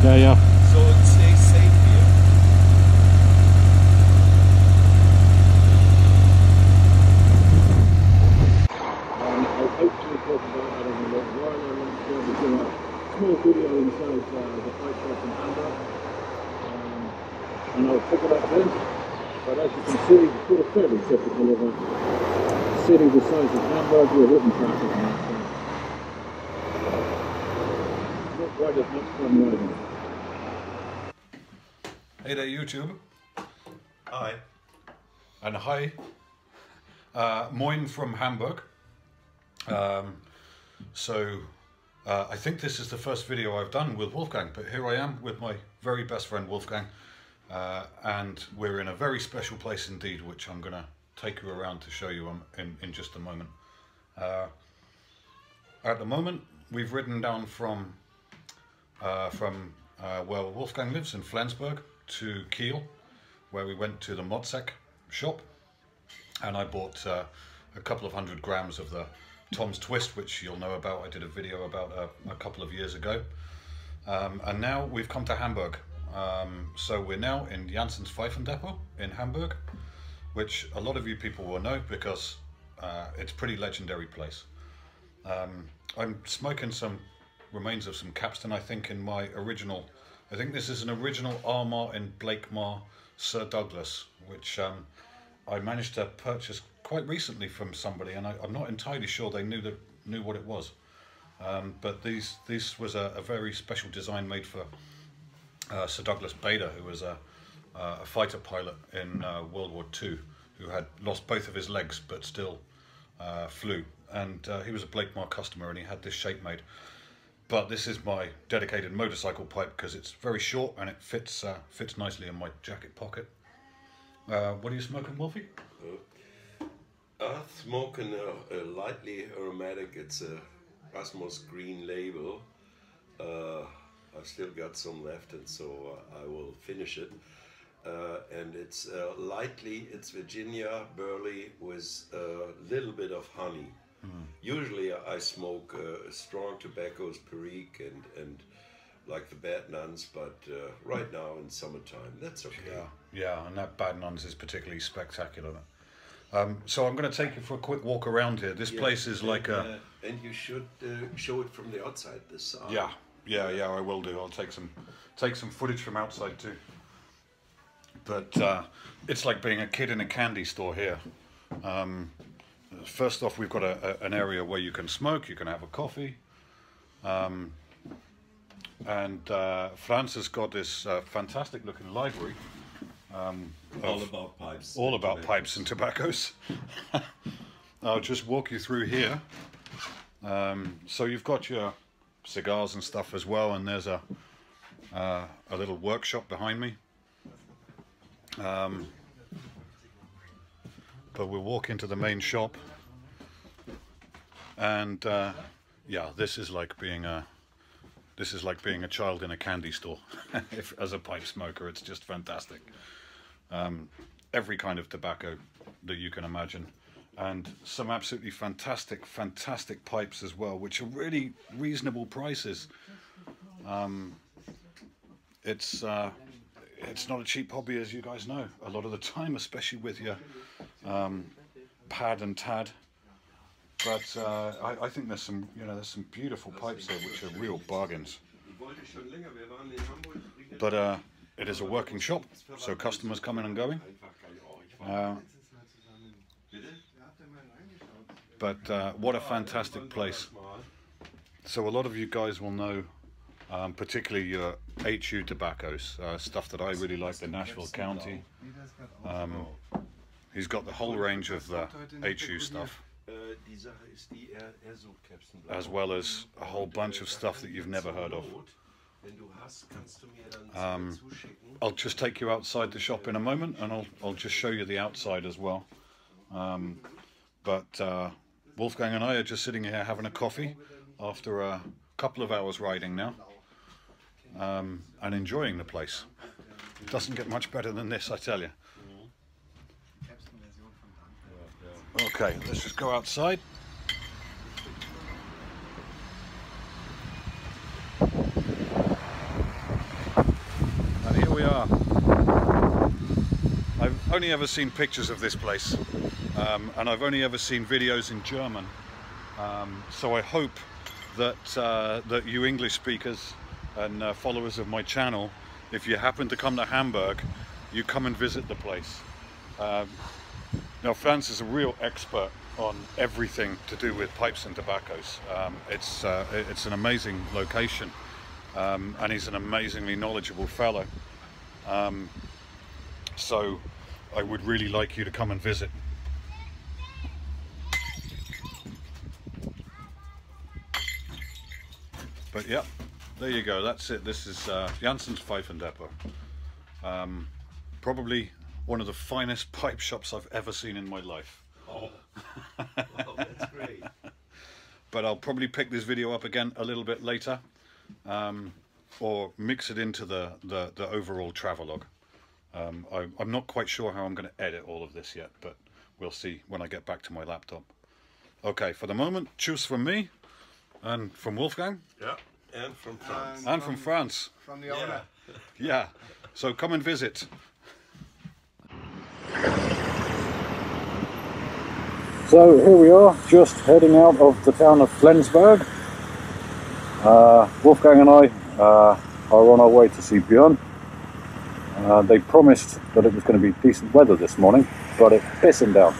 Yeah, yeah. So it stays safe here. I'll hopefully talk about that in a little while. I want to do a small video inside the pipe shop in Hamburg, and I'll pick it up then. But as you can see, it's sort of fairly typical of a city the size of Hamburg with written traffic and that. Not quite as much fun riding. Hey there YouTube. Hi. And hi. Moin from Hamburg. I think this is the first video I've done with Wolfgang, but here I am with my very best friend Wolfgang, and we're in a very special place indeed, which I'm going to take you around to show you in just a moment. At the moment we've ridden down from where Wolfgang lives in Flensburg to Kiel, where we went to the Modsec shop, and I bought a couple of 100 grams of the Tom's Twist, which you'll know about. I did a video about a couple of years ago, and now we've come to Hamburg. So we're now in Jansen's Pfeifendepot in Hamburg, which a lot of you people will know because it's a pretty legendary place. I'm smoking some remains of some Capstan, I think, in my original, I think this is an original Armagh in Blakemar Sir Douglas, which I managed to purchase quite recently from somebody, and I'm not entirely sure they knew what it was. But this was a very special design made for Sir Douglas Bader, who was a fighter pilot in World War II, who had lost both of his legs but still flew. And he was a Blakemar customer, and he had this shape made. But this is my dedicated motorcycle pipe because it's very short and it fits nicely in my jacket pocket. What are you smoking, Wolfie? I'm smoking a lightly aromatic. It's a Rasmus Green Label. I've still got some left, and so I will finish it. And it's it's Virginia burley with a little bit of honey. Usually I smoke strong tobaccos, Perique and like the Bad Nuns, but right now in summertime, that's okay. Yeah, and that Bad Nuns is particularly spectacular. So I'm going to take you for a quick walk around here. This place is like a... And you should show it from the outside, this side. Yeah, I will do. I'll take some footage from outside too. But it's like being a kid in a candy store here. First off, we've got an area where you can smoke, you can have a coffee. And Franz has got this fantastic looking library. All about pipes. All about pipes and tobaccos. I'll just walk you through here. So you've got your cigars and stuff as well, and there's a little workshop behind me. But we'll walk into the main shop, and yeah, this is like being a child in a candy store. As a pipe smoker, it's just fantastic. Every kind of tobacco that you can imagine, and some absolutely fantastic pipes as well, which are really reasonable prices. It's not a cheap hobby, as you guys know, a lot of the time, especially with your pad and tad. But I think there's some beautiful pipes there which are real bargains. But it is a working shop, so customers coming and going. But what a fantastic place. So a lot of you guys will know, particularly your HU tobaccos, stuff that I really like, the Nashville County. He's got the whole range of the HU stuff, as well as a whole bunch of stuff that you've never heard of. I'll just take you outside the shop in a moment, and I'll just show you the outside as well. But Wolfgang and I are just sitting here having a coffee after a couple of hours riding now, and enjoying the place. It doesn't get much better than this, I tell you. Okay, let's just go outside. we are. I've only ever seen pictures of this place, and I've only ever seen videos in German. So I hope that that you English speakers and followers of my channel, if you happen to come to Hamburg, you come and visit the place. Now, Franz is a real expert on everything to do with pipes and tobaccos. It's an amazing location, and he's an amazingly knowledgeable fellow. So I would really like you to come and visit. But yeah, there you go, that's it. This is Jansen's Pfeifendepot. Probably one of the finest pipe shops I've ever seen in my life. Oh, wow, that's great. But I'll probably pick this video up again a little bit later, or mix it into the overall travelogue. I'm not quite sure how I'm going to edit all of this yet, but we'll see when I get back to my laptop. Okay, for the moment, choose from me and from Wolfgang. Yeah, and from France. And from France. From the owner. Yeah, so come and visit. So here we are, just heading out of the town of Flensburg. Wolfgang and I are on our way to see Björn. They promised that it was going to be decent weather this morning, but it's pissing down.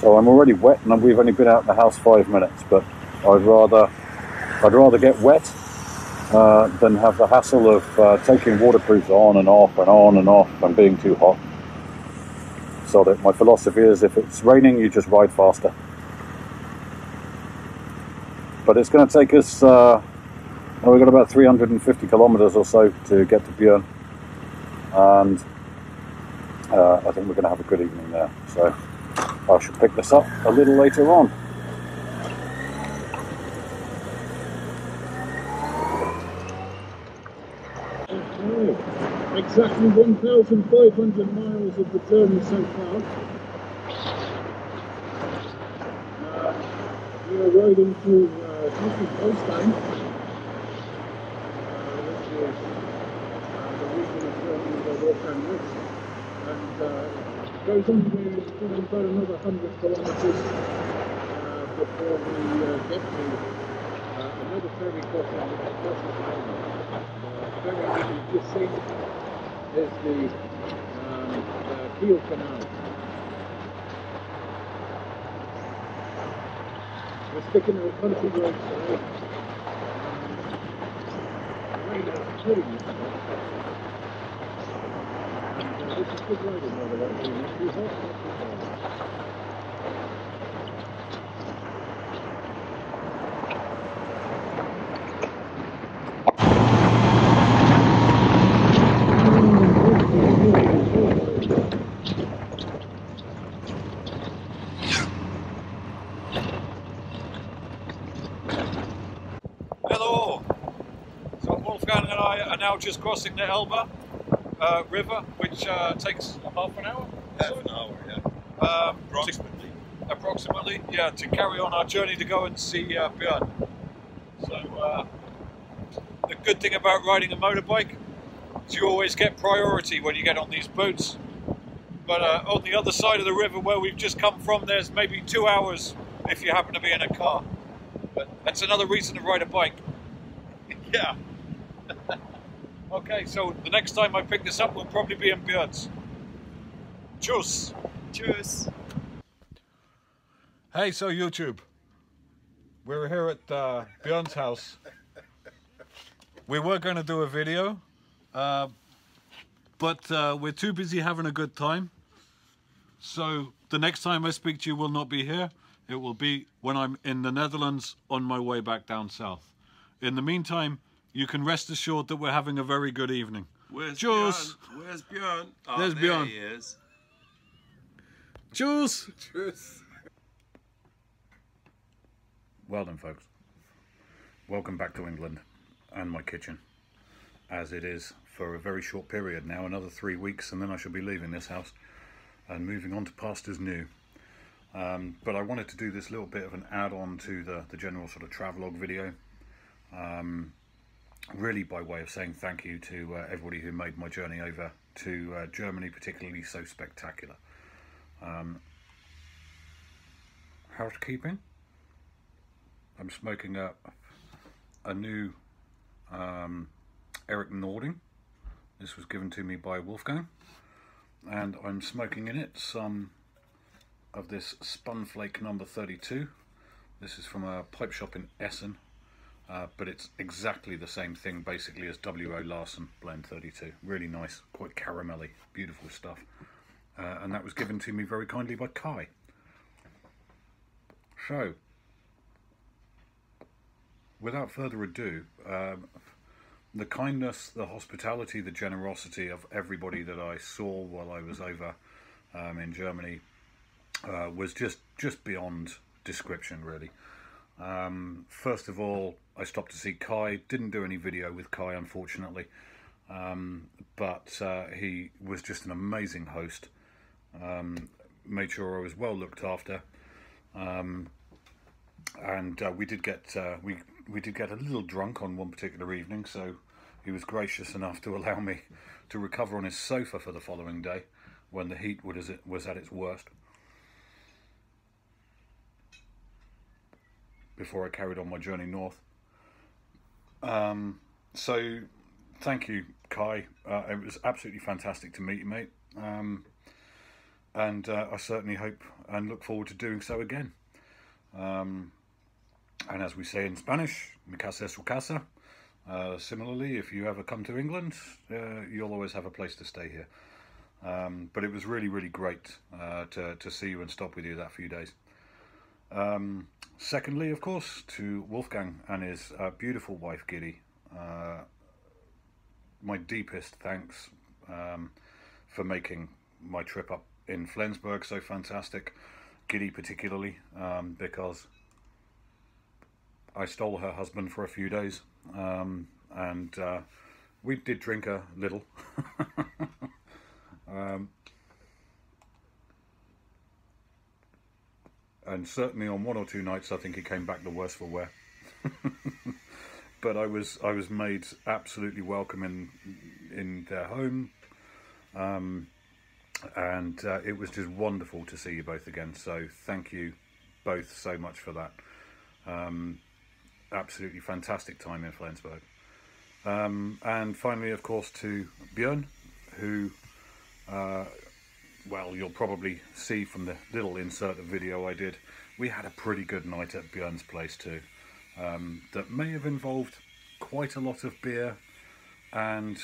So I'm already wet, and we've only been out of the house 5 minutes. But I'd rather get wet than have the hassle of taking waterproofs on and off and on and off and being too hot. So that my philosophy is, if it's raining, you just ride faster. But it's going to take us, we've got about 350 kilometers or so to get to Björn, and I think we're going to have a good evening there. So I shall pick this up a little later on. Exactly 1,500 miles of the journey so far. We are riding through Holstein, which is the region of Germany where Wolfgang lives, and goes on to about another 100 kilometers before we get to another ferry crossing, which is crosses the ferry that you've just seen is the Kiel Canal. We're sticking to a country road side. Rain is pretty much. And this is good riding, by the way. Not too hot, not too cold. Hello! So Wolfgang and I are now just crossing the Elbe river, which takes half an hour? Half an hour, yeah. Approximately, yeah, to carry on our journey to go and see Björn. So the good thing about riding a motorbike is you always get priority when you get on these boats. But on the other side of the river where we've just come from, there's maybe 2 hours if you happen to be in a car. But that's another reason to ride a bike. Yeah. Okay, so the next time I pick this up, we'll probably be in Björn's. Tschüss. Cheers. Hey, so YouTube, we're here at Björn's house. We were going to do a video, but we're too busy having a good time. So the next time I speak to you will not be here. It will be when I'm in the Netherlands on my way back down south. In the meantime, you can rest assured that we're having a very good evening. Where's Tschüss. Björn? Where's Björn? Oh, There's there Björn. he is. Tschüss. Tschüss. Well done, folks. Welcome back to England and my kitchen, as it is for a very short period now, another 3 weeks, and then I shall be leaving this house and moving on to pastures new. But I wanted to do this little bit of an add-on to the general sort of travelogue video. really by way of saying thank you to everybody who made my journey over to Germany particularly so spectacular. Housekeeping. I'm smoking a new Eric Nording. This was given to me by Wolfgang, and I'm smoking in it some of this Spunflake number 32. This is from a pipe shop in Essen, but it's exactly the same thing basically as W.O. Larson Blend 32. Really nice, quite caramelly, beautiful stuff. And that was given to me very kindly by Kai. So, without further ado, the kindness, the hospitality, the generosity of everybody that I saw while I was over in Germany was just beyond description, really. First of all, I stopped to see Kai. Didn't do any video with Kai, unfortunately, but he was just an amazing host. Made sure I was well looked after, and we did get we did get a little drunk on one particular evening, so he was gracious enough to allow me to recover on his sofa for the following day when the heat was at its worst, before I carried on my journey north. So thank you, Kai. It was absolutely fantastic to meet you, mate. And I certainly hope and look forward to doing so again. And as we say in Spanish, mi casa es su casa. Similarly, if you ever come to England, you'll always have a place to stay here. But it was really, really great to see you and stop with you that few days. Secondly, of course, to Wolfgang and his beautiful wife, Giddy. My deepest thanks for making my trip up in Flensburg so fantastic. Giddy particularly, because I stole her husband for a few days, and we did drink a little. And certainly on one or two nights I think he came back the worse for wear. But I was made absolutely welcome in their home, and it was just wonderful to see you both again, so thank you both so much for that. Absolutely fantastic time in Flensburg. And finally, of course, to Björn, who well, you'll probably see from the little insert of video I did, we had a pretty good night at Björn's place too. That may have involved quite a lot of beer, and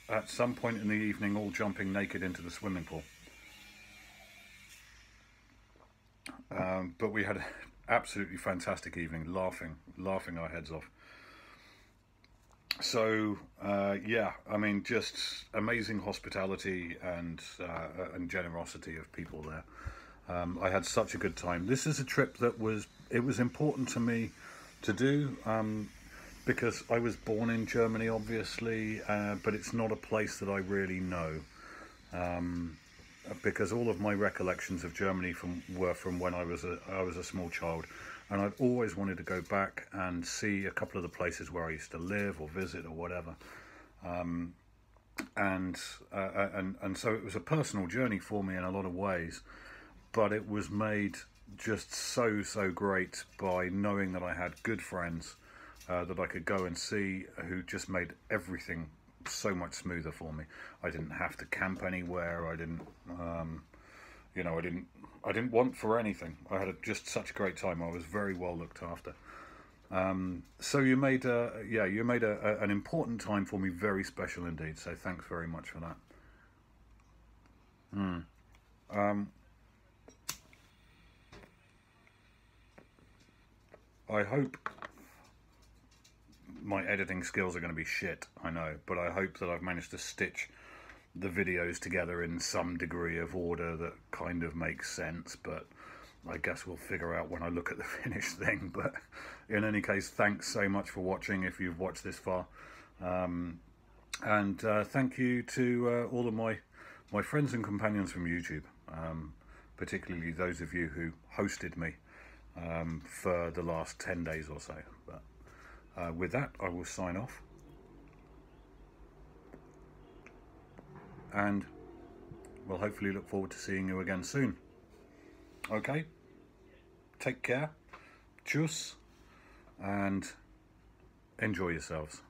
at some point in the evening all jumping naked into the swimming pool. But we had an absolutely fantastic evening, laughing our heads off. So yeah, I mean, just amazing hospitality and generosity of people there. I had such a good time. This is a trip that was important to me to do, because I was born in Germany, obviously, but it's not a place that I really know, because all of my recollections of Germany were from when I was a small child. And I've always wanted to go back and see a couple of the places where I used to live or visit or whatever. And so it was a personal journey for me in a lot of ways, but it was made just so great by knowing that I had good friends that I could go and see, who just made everything so much smoother for me. I didn't have to camp anywhere. I didn't, you know, I didn't want for anything. I had just such a great time. I was very well looked after. So you made an important time for me very special indeed. So thanks very much for that. I hope my editing skills are going to be shit, I know, but I hope that I've managed to stitch the videos together in some degree of order that kind of makes sense, but I guess we'll figure out when I look at the finished thing. But in any case, thanks so much for watching if you've watched this far, and thank you to all of my friends and companions from YouTube, particularly those of you who hosted me for the last 10 days or so. But with that, I will sign off. and we'll hopefully look forward to seeing you again soon. Okay, take care, tschüss, and enjoy yourselves.